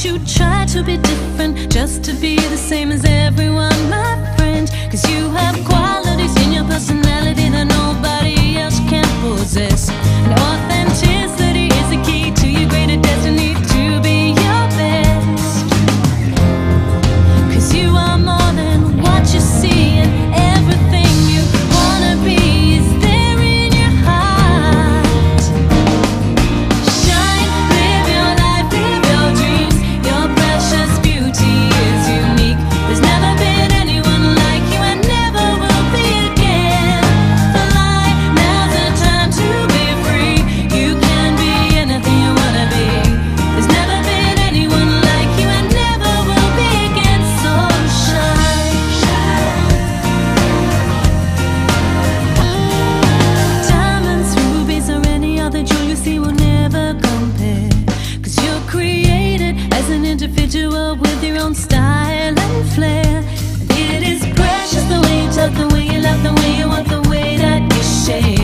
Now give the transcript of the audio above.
don't you try to be different just to be the same as everyone, my friend. Cause you have qualities in your personality that nobody else can possess. And authenticity is the key to your greater destiny, to be your best. Cause you are more than what you see, and everything you wanna be is there in your heart. Shine, live your life, live your dreams. Your precious beauty is unique. There's never been anyone like you and never will be again. Fly, now's the time to be free. You can be anything you wanna be. There's never been anyone like you and never will be again. So shine, diamonds, rubies, or any other jewel you see will never compare. Cause you're created as an individual with your own style and flair. And it is precious the way you talk, the way you love, the way you want, the way that you share.